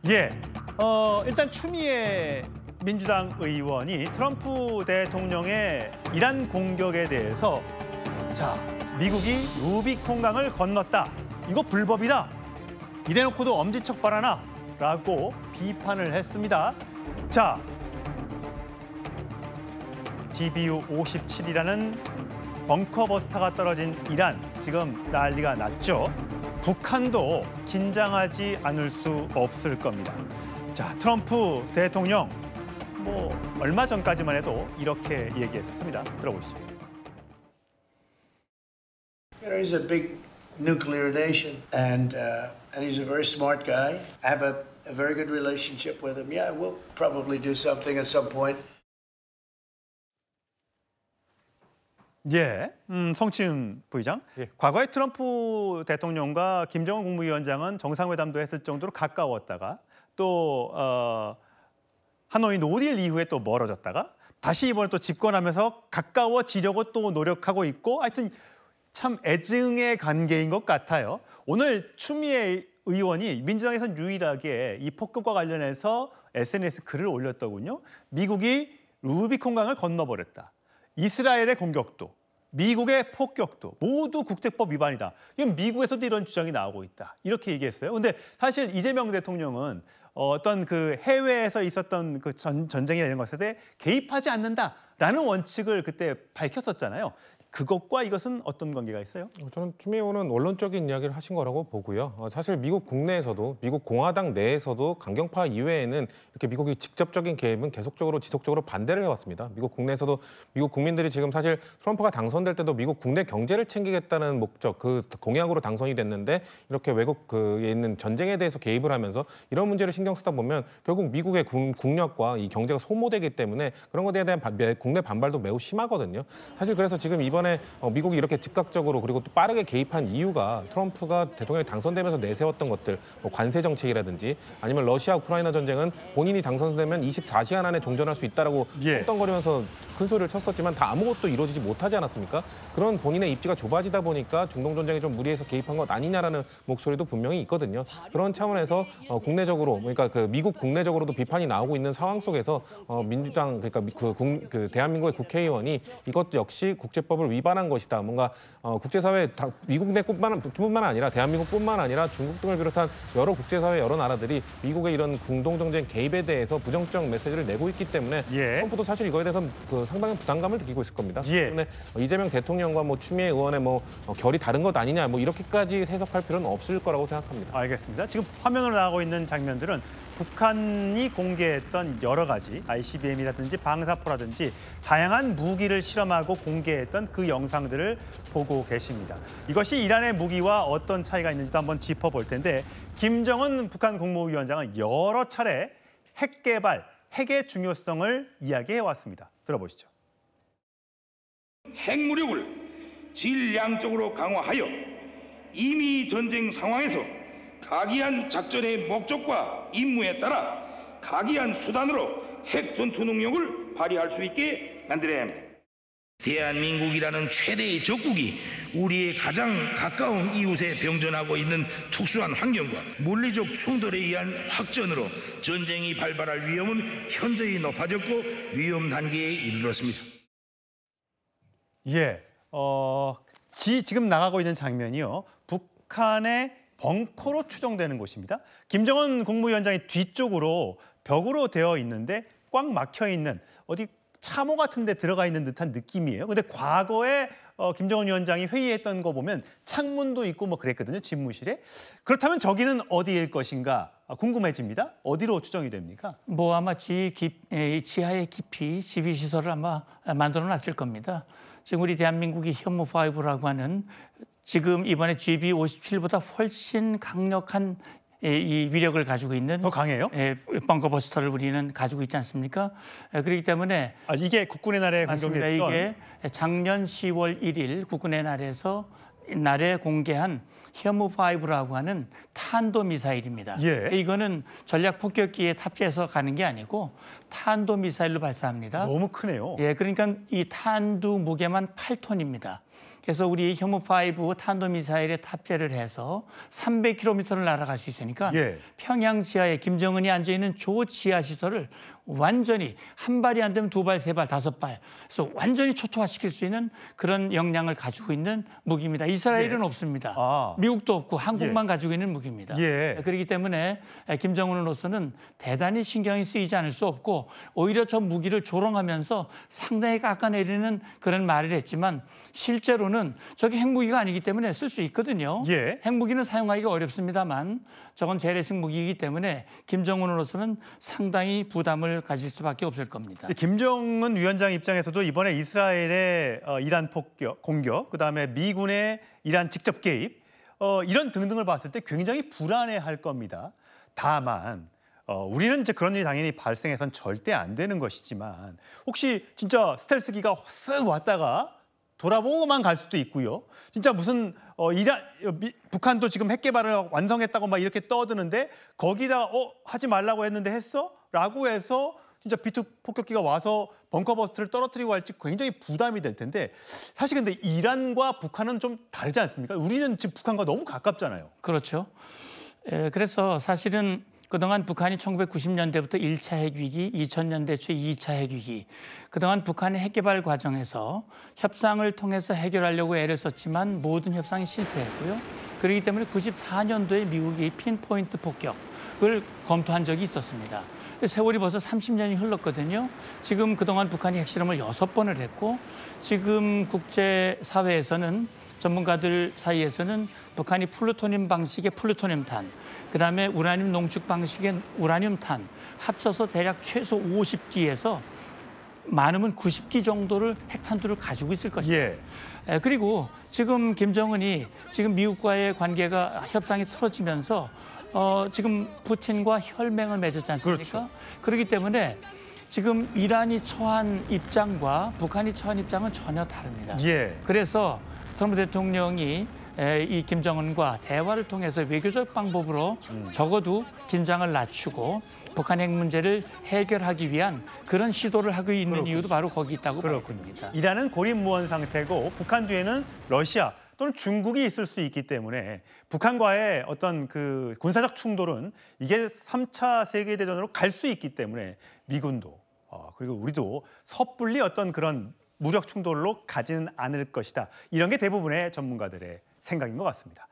예, 일단 추미애 민주당 의원이 트럼프 대통령의 이란 공격에 대해서 자, 미국이 루비콘강을 건넜다. 이거 불법이다. 이래놓고도 엄지척 바라나? 라고 비판을 했습니다. 자, GBU 57이라는 벙커버스터가 떨어진 이란, 지금 난리가 났죠. 북한도 긴장하지 않을 수 없을 겁니다. 자, 트럼프 대통령 얼마 전까지만 해도 이렇게 얘기했었습니다. 들어보시죠. He's a big nuclear nation, and he's a very smart guy. I have a very good relationship with him. Yeah, we'll probably do something at some point. 예, 성치은 부의장. 예. 과거에 트럼프 대통령과 김정은 국무위원장은 정상회담도 했을 정도로 가까웠다가 또 하노이 노딜 이후에 또 멀어졌다가 다시 이번에 또 집권하면서 가까워지려고 또 노력하고 있고 하여튼 참 애증의 관계인 것 같아요. 오늘 추미애 의원이 민주당에서는 유일하게 이 폭격과 관련해서 SNS 글을 올렸더군요. 미국이 루비콘강을 건너버렸다. 이스라엘의 공격도, 미국의 폭격도 모두 국제법 위반이다. 이건 미국에서도 이런 주장이 나오고 있다. 이렇게 얘기했어요. 근데 사실 이재명 대통령은 어떤 그 해외에서 있었던 그 전쟁이나 이런 것에 개입하지 않는다라는 원칙을 그때 밝혔었잖아요. 그것과 이것은 어떤 관계가 있어요? 저는 추미애 의원은 원론적인 이야기를 하신 거라고 보고요. 사실 미국 국내에서도 미국 공화당 내에서도 강경파 이외에는 이렇게 미국이 직접적인 개입은 계속적으로 지속적으로 반대를 해왔습니다. 미국 국내에서도 미국 국민들이 지금 사실 트럼프가 당선될 때도 미국 국내 경제를 챙기겠다는 목적, 그 공약으로 당선이 됐는데 이렇게 외국에 있는 전쟁에 대해서 개입을 하면서 이런 문제를 신경 쓰다 보면 결국 미국의 국력과 이 경제가 소모되기 때문에 그런 것에 대한 국내 반발도 매우 심하거든요. 사실 그래서 지금 이번에 미국이 이렇게 즉각적으로 그리고 또 빠르게 개입한 이유가 트럼프가 대통령이 당선되면서 내세웠던 것들, 관세 정책이라든지 아니면 러시아 우크라이나 전쟁은 본인이 당선되면 24시간 안에 종전할 수 있다라고 떵떵거리면서 큰 소리를 쳤었지만 다 아무것도 이루어지지 못하지 않았습니까? 그런 본인의 입지가 좁아지다 보니까 중동 전쟁에 좀 무리해서 개입한 것 아니냐라는 목소리도 분명히 있거든요. 그런 차원에서 국내적으로 그러니까 그 미국 국내적으로도 비판이 나오고 있는 상황 속에서 민주당 그러니까 그 대한민국의 국회의원이 이것도 역시 국제법을 위반한 것이다. 뭔가 국제사회 미국 내뿐만 아니라 대한민국뿐만 아니라 중국 등을 비롯한 여러 국제사회 여러 나라들이 미국의 이런 중동 전쟁 개입에 대해서 부정적 메시지를 내고 있기 때문에 트럼프도 사실 이거에 대해서 상당히 부담감을 느끼고 있을 겁니다. 때문에 이재명 대통령과 추미애 의원의 결이 다른 것 아니냐 이렇게까지 해석할 필요는 없을 거라고 생각합니다. 알겠습니다. 지금 화면으로 나오고 있는 장면들은 북한이 공개했던 여러 가지 ICBM이라든지 방사포라든지 다양한 무기를 실험하고 공개했던 그 영상들을 보고 계십니다. 이것이 이란의 무기와 어떤 차이가 있는지도 한번 짚어볼 텐데 김정은 북한 국무위원장은 여러 차례 핵 개발, 핵의 중요성을 이야기해왔습니다. 들어보시죠. 핵무력을 질량적으로 강화하여 이미 전쟁 상황에서 각이한 작전의 목적과 임무에 따라 각이한 수단으로 핵 전투 능력을 발휘할 수 있게 만들어야 합니다. 대한민국이라는 최대의 적국이 우리의 가장 가까운 이웃에 병전하고 있는 특수한 환경과 물리적 충돌에 의한 확전으로 전쟁이 발발할 위험은 현저히 높아졌고 위험 단계에 이르렀습니다. 예, 지금 나가고 있는 장면이요. 북한의 벙커로 추정되는 곳입니다. 김정은 국무위원장이 뒤쪽으로 벽으로 되어 있는데 꽉 막혀 있는 어디 참호 같은 데 들어가 있는 듯한 느낌이에요. 근데 과거에 김정은 위원장이 회의했던 거 보면 창문도 있고 그랬거든요. 집무실에. 그렇다면 저기는 어디일 것인가 궁금해집니다. 어디로 추정이 됩니까? 아마 지하에 깊이 지휘시설을 아마 만들어놨을 겁니다. 지금 우리 대한민국이 현무5라고 하는 지금 이번에 GB57보다 훨씬 강력한 이 위력을 가지고 있는 더 강해요? 벙커버스터를 우리는 가지고 있지 않습니까? 그렇기 때문에 이게 국군의 날에 맞습니다. 이게 작년 10월 1일 국군의 날에 공개한 현무5라고 하는 탄도미사일입니다. 이거는 전략폭격기에 탑재해서 가는 게 아니고 탄도미사일로 발사합니다. 너무 크네요. 그러니까 이 탄두 무게만 8톤입니다. 그래서 우리 현무5 탄도미사일에 탑재를 해서 300km를 날아갈 수 있으니까 예. 평양 지하에 김정은이 앉아있는 조 지하 시설을 완전히 한 발이 안 되면 두 발, 세 발, 다섯 발, 그래서 완전히 초토화시킬 수 있는 그런 역량을 가지고 있는 무기입니다. 이스라엘은 예. 없습니다. 아. 미국도 없고 한국만 가지고 있는 무기입니다. 예. 그렇기 때문에 김정은으로서는 대단히 신경이 쓰이지 않을 수 없고 오히려 저 무기를 조롱하면서 상당히 깎아내리는 그런 말을 했지만 실제로는 저게 핵무기가 아니기 때문에 쓸 수 있거든요. 예. 핵무기는 사용하기가 어렵습니다만 저건 재래식 무기이기 때문에 김정은으로서는 상당히 부담을 가질 수밖에 없을 겁니다. 김정은 위원장 입장에서도 이번에 이스라엘의 이란 공격, 그다음에 미군의 이란 직접 개입, 이런 등등을 봤을 때 굉장히 불안해할 겁니다. 다만 우리는 이제 그런 일이 당연히 발생해서는 절대 안 되는 것이지만 혹시 진짜 스텔스기가 쓱 왔다가 돌아보고만 갈 수도 있고요. 진짜 무슨 북한도 지금 핵 개발을 완성했다고 막 이렇게 떠드는데 거기다가 하지 말라고 했는데 했어? 라고 해서 진짜 B2 폭격기가 와서 벙커버스트를 떨어뜨리고 할지 굉장히 부담이 될 텐데 사실 근데 이란과 북한은 좀 다르지 않습니까? 우리는 지금 북한과 너무 가깝잖아요. 그렇죠. 그래서 사실은 그동안 북한이 1990년대부터 1차 핵위기, 2000년대 초 2차 핵위기, 그동안 북한의 핵개발 과정에서 협상을 통해서 해결하려고 애를 썼지만 모든 협상이 실패했고요. 그렇기 때문에 94년도에 미국이 핀포인트 폭격을 검토한 적이 있었습니다. 세월이 벌써 30년이 흘렀거든요. 지금 그동안 북한이 핵실험을 6번을 했고 지금 국제사회에서는 전문가들 사이에서는 북한이 플루토늄 방식의 플루토늄탄, 그다음에 우라늄 농축 방식의 우라늄탄 합쳐서 대략 최소 50기에서 많으면 90기 정도를 핵탄두를 가지고 있을 것입니다. 예. 그리고 지금 김정은이 지금 미국과의 관계가 협상이 틀어지면서 지금 푸틴과 혈맹을 맺었지 않습니까? 그렇죠. 그렇기 때문에 지금 이란이 처한 입장과 북한이 처한 입장은 전혀 다릅니다. 예. 그래서 트럼프 대통령이 이 김정은과 대화를 통해서 외교적 방법으로 적어도 긴장을 낮추고 북한 핵 문제를 해결하기 위한 그런 시도를 하고 있는 그렇군요. 이유도 바로 거기 있다고 그렇군요. 봅니다. 이란은 고립무원 상태고 북한 뒤에는 러시아 또는 중국이 있을 수 있기 때문에 북한과의 어떤 그 군사적 충돌은 이게 3차 세계대전으로 갈 수 있기 때문에 미군도 그리고 우리도 섣불리 어떤 그런 무력 충돌로 가지는 않을 것이다. 이런 게 대부분의 전문가들의 생각인 것 같습니다.